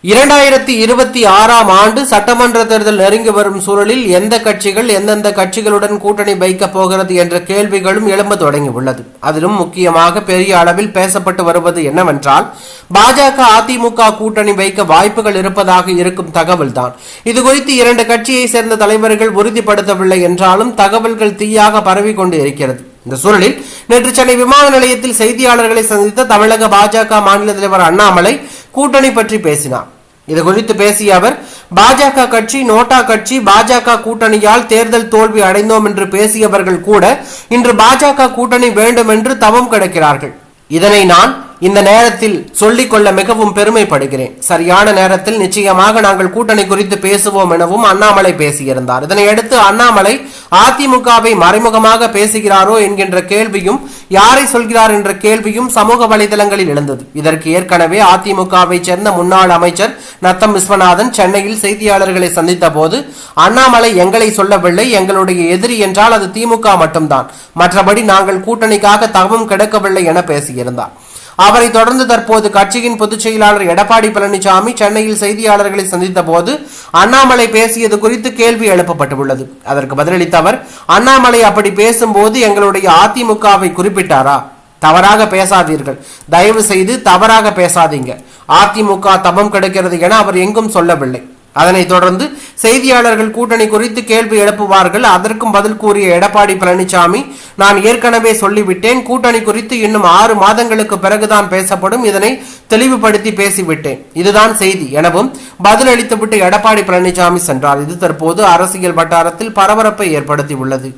2026 ஆண்டு சட்டமன்ற தேர்தல் நெருங்கி வரும் சூழலில் எந்த கட்சிகள் எந்தெந்த கட்சிகளுடன் கூட்டணி வைக்கப் போகிறது என்ற கேள்விகளும் எழும்ப தொடங்கியுள்ளது. அதிலும் முக்கியமாக பெரிய அளவில் பேசப்பட்டு வருவது என்னவென்றால், பாஜக அதிமுக கூட்டணி வைக்க வாய்ப்புகள் இருப்பதாக இருக்கும் தகவல்தான். இதுகுறித்து இரண்டு கட்சியை சேர்ந்த தலைவர்கள் உறுதிப்படுத்தவில்லை என்றாலும் தகவல்கள் தீயாக பரவிக் கொண்டு இருக்கிறது. இந்த சூழலில் நேற்று சென்னை விமான நிலையத்தில் செய்தியாளர்களை சந்தித்த தமிழக பாஜக மாநில தலைவர் அண்ணாமலை கூட்டணி பற்றி பேசினார். இது குறித்து பேசிய அவர், பாஜக கட்சி நோட்டா கட்சி பாஜக கூட்டணியால் தேர்தல் தோல்வி அடைந்தோம் என்று பேசியவர்கள் கூட இன்று பாஜக கூட்டணி வேண்டும் என்று தவம் கிடக்கிறார்கள். இதனை நான் இந்த நேரத்தில் சொல்லிக் கொள்ள மிகவும் பெருமைப்படுகிறேன். சரியான நேரத்தில் நிச்சயமாக நாங்கள் கூட்டணி குறித்து பேசுவோம் எனவும் அண்ணாமலை பேசியிருந்தார். இதனையடுத்து அண்ணாமலை அதிமுகவை மறைமுகமாக பேசுகிறாரோ என்கின்ற கேள்வியும், யாரை சொல்கிறார் என்ற கேள்வியும் சமூக வலைதளங்களில் எழுந்தது. இதற்கு ஏற்கனவே அதிமுகவை சேர்ந்த முன்னாள் அமைச்சர் நத்தம் விஸ்வநாதன் சென்னையில் செய்தியாளர்களை சந்தித்த போது, அண்ணாமலை எங்களை சொல்லவில்லை, எங்களுடைய எதிரி என்றால் அது திமுக மட்டும்தான், மற்றபடி நாங்கள் கூட்டணிக்காக தவம் கிடக்கவில்லை என பேசியிருந்தார். அவரை தொடர்ந்து தற்போது கட்சியின் பொதுச் செயலாளர் எடப்பாடி பழனிசாமி சென்னையில் செய்தியாளர்களை சந்தித்த போது அண்ணாமலை பேசியது குறித்து கேள்வி எழுப்பப்பட்டுள்ளது. அதற்கு பதிலளித்த அவர், அண்ணாமலை அப்படி பேசும்போது எங்களுடைய அதிமுகவை குறிப்பிட்டாரா? தவறாக பேசாதீர்கள், தயவு செய்து தவறாக பேசாதீங்க. அதிமுக தவம் கிடைக்கிறது என அவர் எங்கும் சொல்லவில்லை. அதனைத் தொடர்ந்து செய்தியாளர்கள் கூட்டணி குறித்து கேள்வி எழுப்புவார்கள். அதற்கும் பதில் கூறிய எடப்பாடி பழனிசாமி, நான் ஏற்கனவே சொல்லிவிட்டேன், கூட்டணி குறித்து இன்னும் 6 மாதங்களுக்கு பிறகுதான் பேசப்படும், இதனை தெளிவுபடுத்தி பேசிவிட்டேன், இதுதான் செய்தி எனவும் பதிலளித்துவிட்டு எடப்பாடி பழனிசாமி சென்றார். இது தற்போது அரசியல் வட்டாரத்தில் பரபரப்பை ஏற்படுத்தியுள்ளது.